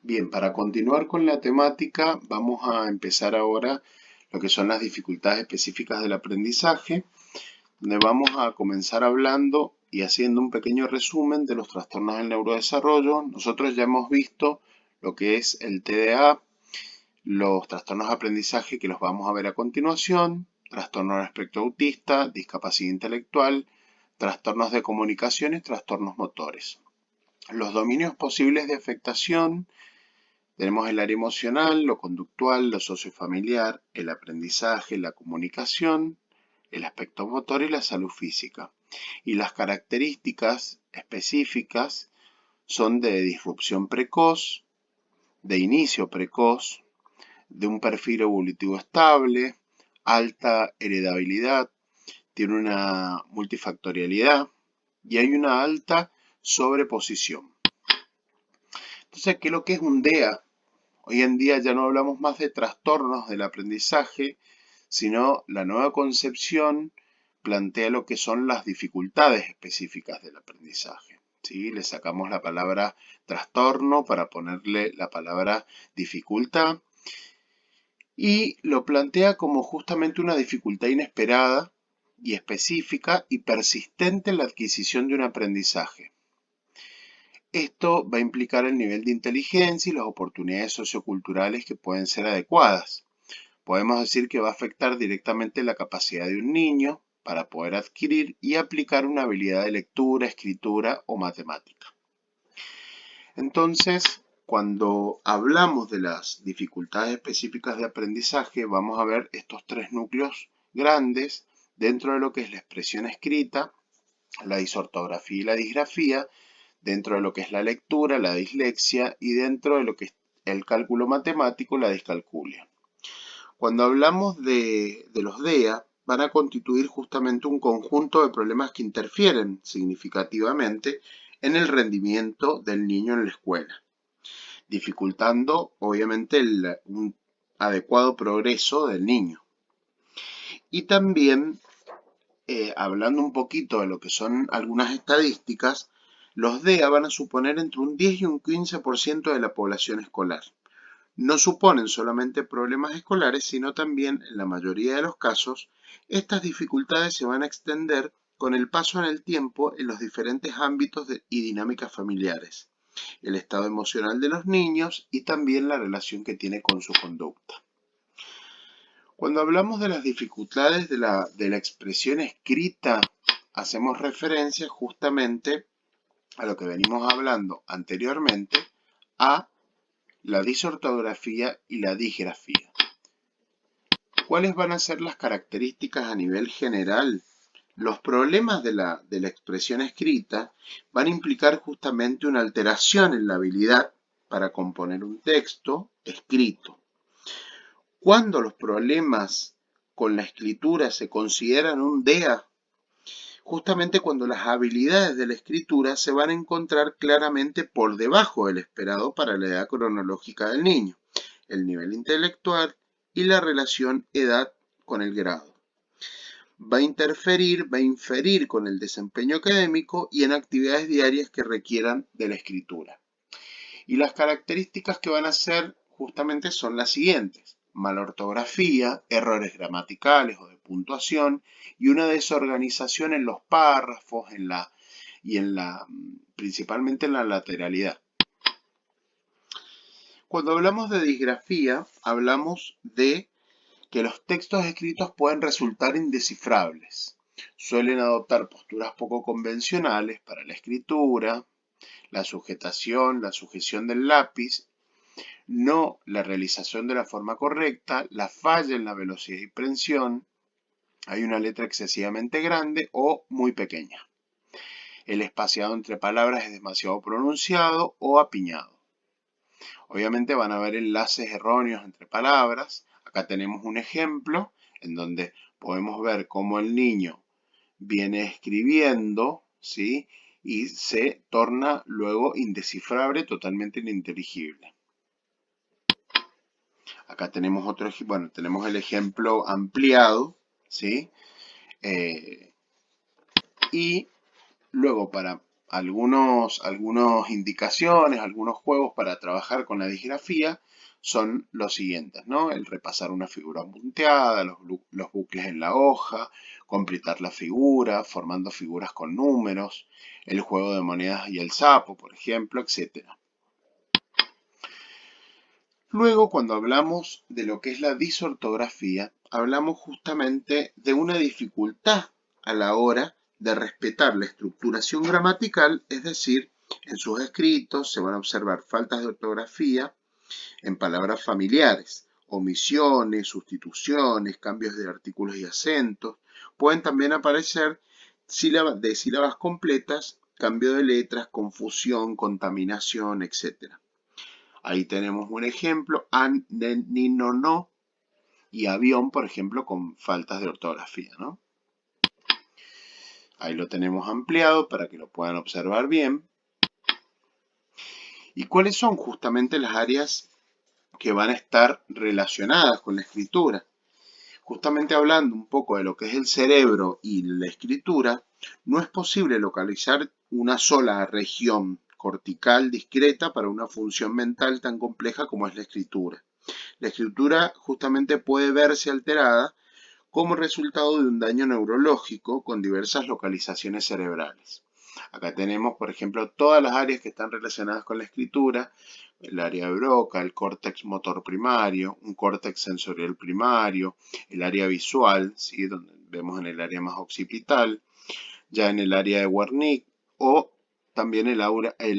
Bien, para continuar con la temática, vamos a empezar ahora lo que son las dificultades específicas del aprendizaje, donde vamos a comenzar hablando y haciendo un pequeño resumen de los trastornos del neurodesarrollo. Nosotros ya hemos visto lo que es el TDA, los trastornos de aprendizaje que los vamos a ver a continuación, trastorno del espectro autista, discapacidad intelectual, trastornos de comunicación y trastornos motores. Los dominios posibles de afectación: tenemos el área emocional, lo conductual, lo sociofamiliar, el aprendizaje, la comunicación, el aspecto motor y la salud física. Y las características específicas son de disrupción precoz, de inicio precoz, de un perfil evolutivo estable, alta heredabilidad, tiene una multifactorialidad y hay una alta sobreposición. Entonces, ¿qué es lo que es un DEA? Hoy en día ya no hablamos más de trastornos del aprendizaje, sino la nueva concepción plantea lo que son las dificultades específicas del aprendizaje. ¿Sí? Le sacamos la palabra trastorno para ponerle la palabra dificultad y lo plantea como justamente una dificultad inesperada y específica y persistente en la adquisición de un aprendizaje. Esto va a implicar el nivel de inteligencia y las oportunidades socioculturales que pueden ser adecuadas. Podemos decir que va a afectar directamente la capacidad de un niño para poder adquirir y aplicar una habilidad de lectura, escritura o matemática. Entonces, cuando hablamos de las dificultades específicas de aprendizaje, vamos a ver estos tres núcleos grandes dentro de lo que es la expresión escrita, la disortografía y la disgrafía, dentro de lo que es la lectura, la dislexia, y dentro de lo que es el cálculo matemático, la discalculia. Cuando hablamos de los DEA, van a constituir justamente un conjunto de problemas que interfieren significativamente en el rendimiento del niño en la escuela, dificultando obviamente un adecuado progreso del niño. Y también, hablando un poquito de lo que son algunas estadísticas, los DEA van a suponer entre un 10 y un 15% de la población escolar. No suponen solamente problemas escolares, sino también, en la mayoría de los casos, estas dificultades se van a extender con el paso en el tiempo en los diferentes ámbitos y dinámicas familiares, el estado emocional de los niños y también la relación que tiene con su conducta. Cuando hablamos de las dificultades de la expresión escrita, hacemos referencia justamente a lo que venimos hablando anteriormente, a la disortografía y la disgrafía. ¿Cuáles van a ser las características a nivel general? Los problemas de la expresión escrita van a implicar justamente una alteración en la habilidad para componer un texto escrito. Cuando los problemas con la escritura se consideran un DEA, justamente cuando las habilidades de la escritura se van a encontrar claramente por debajo del esperado para la edad cronológica del niño, el nivel intelectual y la relación edad con el grado. Va a inferir con el desempeño académico y en actividades diarias que requieran de la escritura. Y las características que van a ser justamente son las siguientes: mala ortografía, errores gramaticales o de puntuación y una desorganización en los párrafos principalmente en la lateralidad. Cuando hablamos de disgrafía, hablamos de que los textos escritos pueden resultar indescifrables. Suelen adoptar posturas poco convencionales para la escritura, la sujetación, la sujeción del lápiz, no la realización de la forma correcta, la falla en la velocidad y prensión, hay una letra excesivamente grande o muy pequeña. El espaciado entre palabras es demasiado pronunciado o apiñado. Obviamente van a haber enlaces erróneos entre palabras. Acá tenemos un ejemplo en donde podemos ver cómo el niño viene escribiendo, ¿sí? Y se torna luego indescifrable, totalmente ininteligible. Acá tenemos otro, bueno, tenemos el ejemplo ampliado, ¿sí? Y luego, para algunas indicaciones, algunos juegos para trabajar con la disgrafía son los siguientes, ¿no? El repasar una figura punteada, los bucles en la hoja, completar la figura, formando figuras con números, el juego de monedas y el sapo, por ejemplo, etc. Luego, cuando hablamos de lo que es la disortografía, hablamos justamente de una dificultad a la hora de respetar la estructuración gramatical, es decir, en sus escritos se van a observar faltas de ortografía en palabras familiares, omisiones, sustituciones, cambios de artículos y acentos. Pueden también aparecer sílabas completas, cambio de letras, confusión, contaminación, etc. Ahí tenemos un ejemplo, an, nen, ni, no, no, y avión, por ejemplo, con faltas de ortografía, ¿no? Ahí lo tenemos ampliado para que lo puedan observar bien. ¿Y cuáles son justamente las áreas que van a estar relacionadas con la escritura? Justamente hablando un poco de lo que es el cerebro y la escritura, no es posible localizar una sola región cortical discreta para una función mental tan compleja como es la escritura. La escritura justamente puede verse alterada como resultado de un daño neurológico con diversas localizaciones cerebrales. Acá tenemos, por ejemplo, todas las áreas que están relacionadas con la escritura, el área de Broca, el córtex motor primario, un córtex sensorial primario, el área visual, ¿sí? Donde vemos en el área más occipital, ya en el área de Wernicke o también el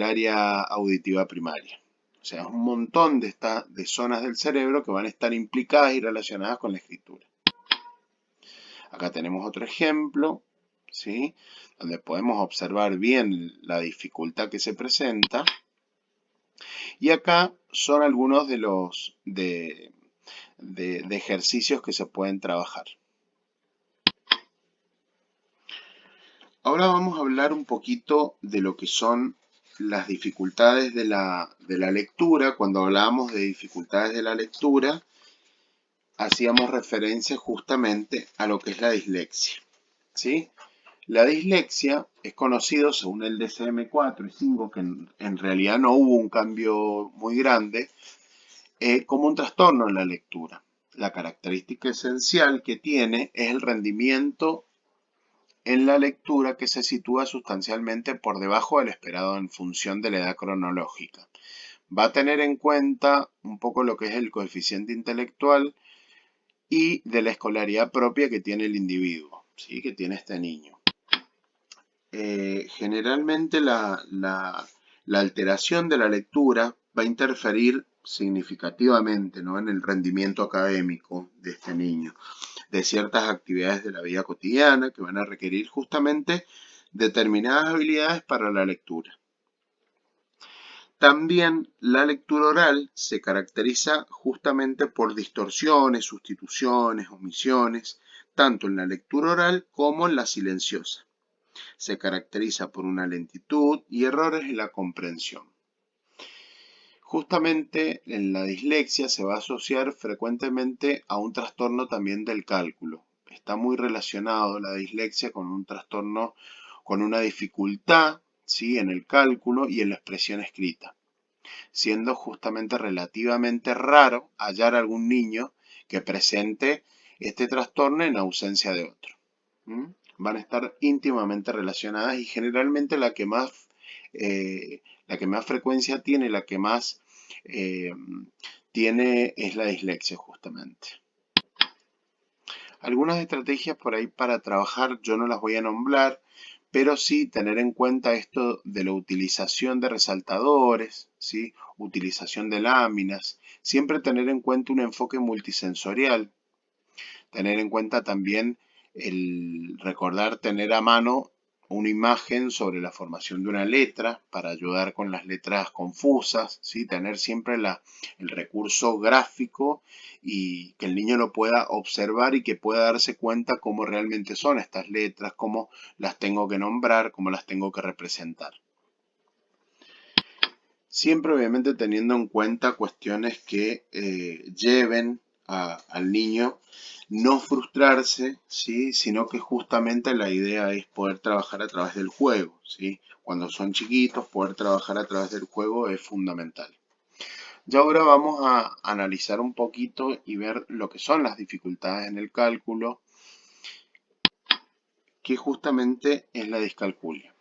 área auditiva primaria. O sea, es un montón de zonas del cerebro que van a estar implicadas y relacionadas con la escritura. Acá tenemos otro ejemplo, ¿sí? Donde podemos observar bien la dificultad que se presenta. Y acá son algunos de los de ejercicios que se pueden trabajar. Ahora vamos a hablar un poquito de lo que son las dificultades de la lectura. Cuando hablábamos de dificultades de la lectura, hacíamos referencia justamente a lo que es la dislexia, ¿sí? La dislexia es conocido, según el DSM-4 y 5, que en realidad no hubo un cambio muy grande, como un trastorno en la lectura. La característica esencial que tiene es el rendimiento en la lectura que se sitúa sustancialmente por debajo del esperado en función de la edad cronológica. Va a tener en cuenta un poco lo que es el coeficiente intelectual y de la escolaridad propia que tiene el individuo, ¿sí? Que tiene este niño. Generalmente la alteración de la lectura va a interferir significativamente, ¿no? En el rendimiento académico de este niño, de ciertas actividades de la vida cotidiana que van a requerir justamente determinadas habilidades para la lectura. También la lectura oral se caracteriza justamente por distorsiones, sustituciones, omisiones, tanto en la lectura oral como en la silenciosa. Se caracteriza por una lentitud y errores en la comprensión. Justamente en la dislexia se va a asociar frecuentemente a un trastorno también del cálculo. Está muy relacionado la dislexia con un trastorno, con una dificultad, ¿sí? En el cálculo y en la expresión escrita, siendo justamente relativamente raro hallar algún niño que presente este trastorno en ausencia de otro. Van a estar íntimamente relacionadas y generalmente la que más frecuencia tiene, la que más tiene es la dislexia justamente. Algunas estrategias por ahí para trabajar yo no las voy a nombrar, pero sí tener en cuenta esto de la utilización de resaltadores, ¿sí? Utilización de láminas, siempre tener en cuenta un enfoque multisensorial, tener en cuenta también el recordar tener a mano una imagen sobre la formación de una letra para ayudar con las letras confusas, ¿sí? Tener siempre el recurso gráfico y que el niño lo pueda observar y que pueda darse cuenta cómo realmente son estas letras, cómo las tengo que nombrar, cómo las tengo que representar. Siempre obviamente teniendo en cuenta cuestiones que lleven al niño no frustrarse, ¿sí? Sino que justamente la idea es poder trabajar a través del juego, ¿sí? Cuando son chiquitos, poder trabajar a través del juego es fundamental. Ya ahora vamos a analizar un poquito y ver lo que son las dificultades en el cálculo, que justamente es la discalculia.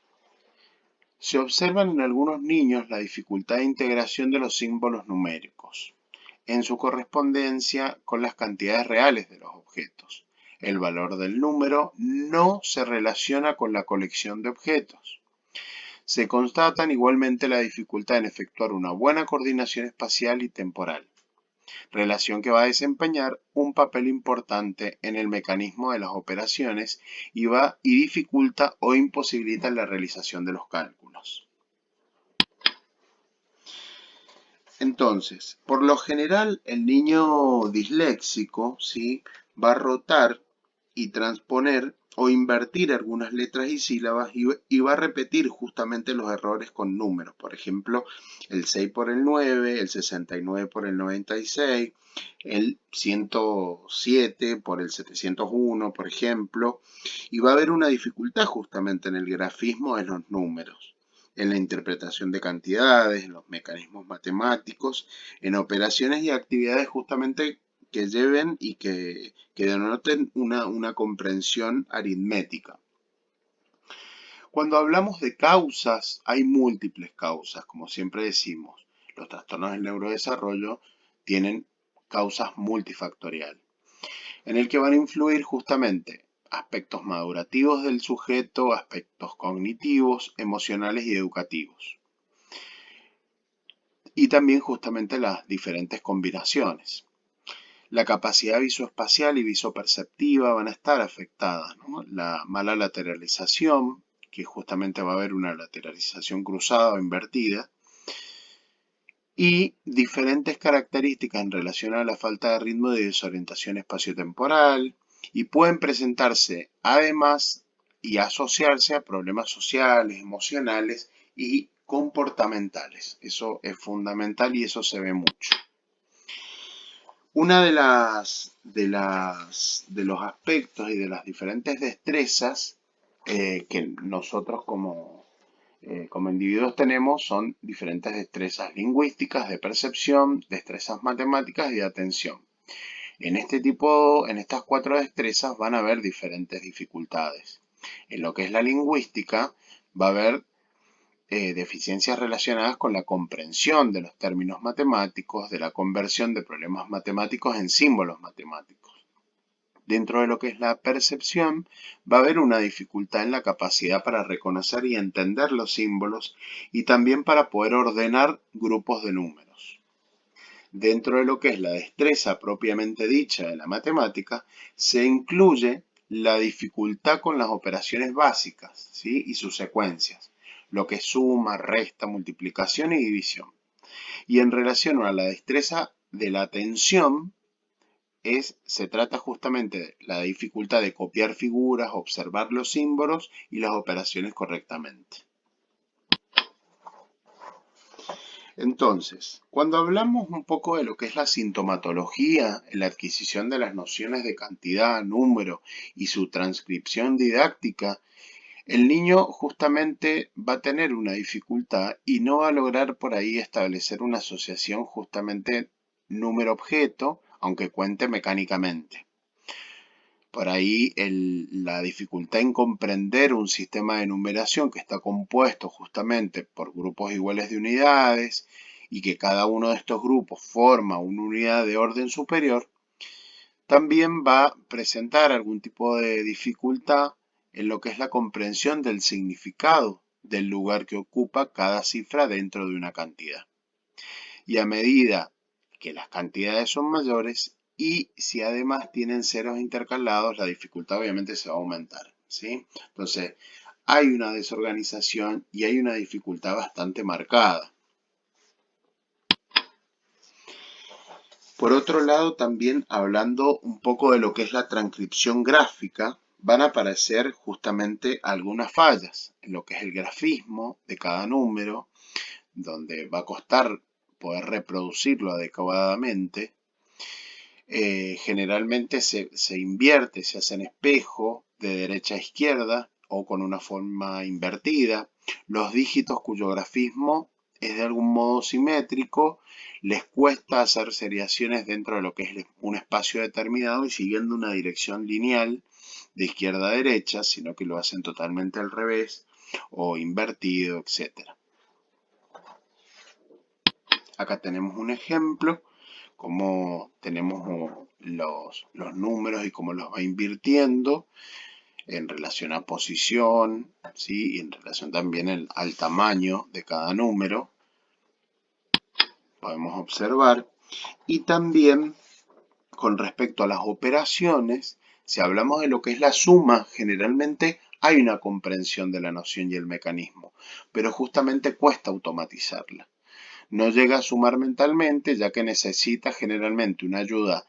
Se observan en algunos niños la dificultad de integración de los símbolos numéricos en su correspondencia con las cantidades reales de los objetos. El valor del número no se relaciona con la colección de objetos. Se constatan igualmente la dificultad en efectuar una buena coordinación espacial y temporal, relación que va a desempeñar un papel importante en el mecanismo de las operaciones y dificulta o imposibilita la realización de los cálculos. Entonces, por lo general, el niño disléxico, ¿sí?, va a rotar y transponer o invertir algunas letras y sílabas y va a repetir justamente los errores con números. Por ejemplo, el 6 por el 9, el 69 por el 96, el 107 por el 701, por ejemplo. Y va a haber una dificultad justamente en el grafismo de los números, en la interpretación de cantidades, en los mecanismos matemáticos, en operaciones y actividades justamente que lleven y que denoten una comprensión aritmética. Cuando hablamos de causas, hay múltiples causas, como siempre decimos. Los trastornos del neurodesarrollo tienen causas multifactoriales, en el que van a influir justamente aspectos madurativos del sujeto, aspectos cognitivos, emocionales y educativos. Y también justamente las diferentes combinaciones. La capacidad visoespacial y visoperceptiva van a estar afectadas, ¿no? La mala lateralización, que justamente va a haber una lateralización cruzada o invertida, y diferentes características en relación a la falta de ritmo de desorientación espaciotemporal, y pueden presentarse además y asociarse a problemas sociales, emocionales y comportamentales. Eso es fundamental y eso se ve mucho. Una de los aspectos y de las diferentes destrezas que nosotros como individuos tenemos son diferentes destrezas lingüísticas, de percepción, destrezas matemáticas y de atención. En estas 4 destrezas van a haber diferentes dificultades. En lo que es la lingüística va a haber deficiencias relacionadas con la comprensión de los términos matemáticos, de la conversión de problemas matemáticos en símbolos matemáticos. Dentro de lo que es la percepción, va a haber una dificultad en la capacidad para reconocer y entender los símbolos y también para poder ordenar grupos de números. Dentro de lo que es la destreza propiamente dicha de la matemática, se incluye la dificultad con las operaciones básicas, ¿sí?, y sus secuencias, lo que es suma, resta, multiplicación y división. Y en relación a la destreza de la atención, se trata justamente de la dificultad de copiar figuras, observar los símbolos y las operaciones correctamente. Entonces, cuando hablamos un poco de lo que es la sintomatología en la adquisición de las nociones de cantidad, número y su transcripción didáctica, el niño justamente va a tener una dificultad y no va a lograr por ahí establecer una asociación justamente número-objeto, aunque cuente mecánicamente. Por ahí la dificultad en comprender un sistema de numeración que está compuesto justamente por grupos iguales de unidades y que cada uno de estos grupos forma una unidad de orden superior, también va a presentar algún tipo de dificultad en lo que es la comprensión del significado del lugar que ocupa cada cifra dentro de una cantidad. Y a medida que las cantidades son mayores y si además tienen ceros intercalados, la dificultad obviamente se va a aumentar, ¿sí? Entonces, hay una desorganización y hay una dificultad bastante marcada. Por otro lado, también hablando un poco de lo que es la transcripción gráfica, van a aparecer justamente algunas fallas en lo que es el grafismo de cada número, donde va a costar poder reproducirlo adecuadamente. Generalmente se invierte, se hace en espejo de derecha a izquierda o con una forma invertida. Los dígitos cuyo grafismo es de algún modo simétrico, les cuesta hacer seriaciones dentro de lo que es un espacio determinado y siguiendo una dirección lineal de izquierda a derecha, sino que lo hacen totalmente al revés o invertido, etc. Acá tenemos un ejemplo, cómo tenemos los números y cómo los va invirtiendo en relación a posición, ¿sí? Y en relación también al tamaño de cada número, podemos observar. Y también con respecto a las operaciones, si hablamos de lo que es la suma, generalmente hay una comprensión de la noción y el mecanismo, pero justamente cuesta automatizarla. No llega a sumar mentalmente, ya que necesita generalmente una ayuda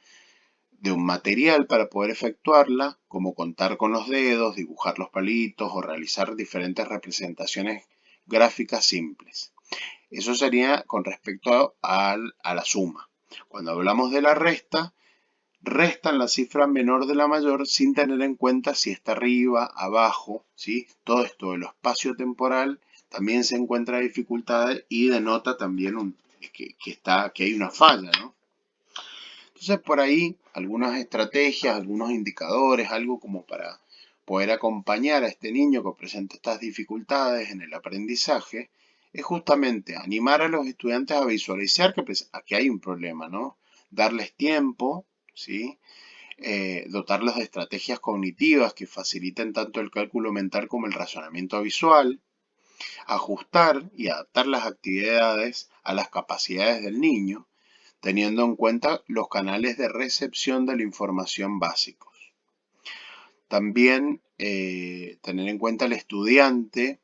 de un material para poder efectuarla, como contar con los dedos, dibujar los palitos o realizar diferentes representaciones gráficas simples. Eso sería con respecto a la suma. Cuando hablamos de la resta, restan la cifra menor de la mayor sin tener en cuenta si está arriba, abajo, ¿sí? Todo esto de lo espacio-temporal también se encuentra dificultades y denota también que hay una falla, ¿no? Entonces por ahí algunas estrategias, algunos indicadores, algo como para poder acompañar a este niño que presenta estas dificultades en el aprendizaje, es justamente animar a los estudiantes a visualizar que hay un problema, ¿no? Darles tiempo, ¿sí? Dotarlos de estrategias cognitivas que faciliten tanto el cálculo mental como el razonamiento visual, ajustar y adaptar las actividades a las capacidades del niño, teniendo en cuenta los canales de recepción de la información básicos. También tener en cuenta al estudiante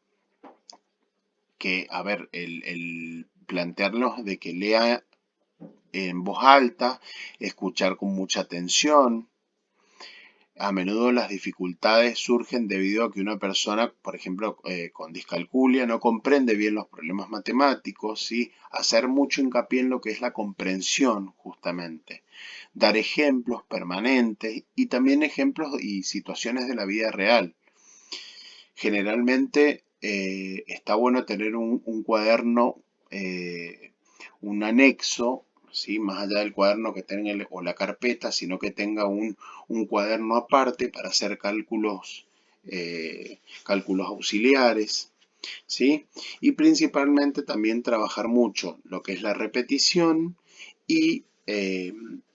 que, a ver, el plantearnos de que lea en voz alta, escuchar con mucha atención. A menudo las dificultades surgen debido a que una persona, por ejemplo, con discalculia, no comprende bien los problemas matemáticos, ¿sí? Hacer mucho hincapié en lo que es la comprensión, justamente. Dar ejemplos permanentes y también ejemplos y situaciones de la vida real. Generalmente está bueno tener un cuaderno, un anexo, ¿sí? Más allá del cuaderno que tenga o la carpeta, sino que tenga un cuaderno aparte para hacer cálculos auxiliares, ¿sí? Y principalmente también trabajar mucho lo que es la repetición y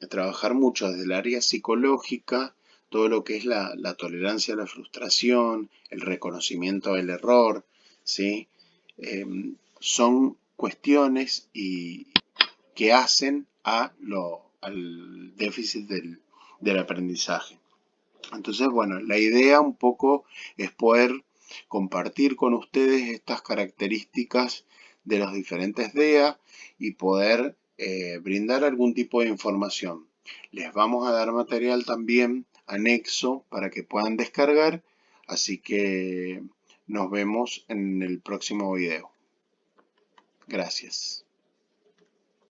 trabajar mucho desde el área psicológica, todo lo que es la tolerancia a la frustración, el reconocimiento del error, ¿sí? Son cuestiones que hacen al déficit del aprendizaje. Entonces, bueno, la idea un poco es poder compartir con ustedes estas características de los diferentes DEA y poder brindar algún tipo de información. Les vamos a dar material también anexo para que puedan descargar, así que nos vemos en el próximo video. Gracias.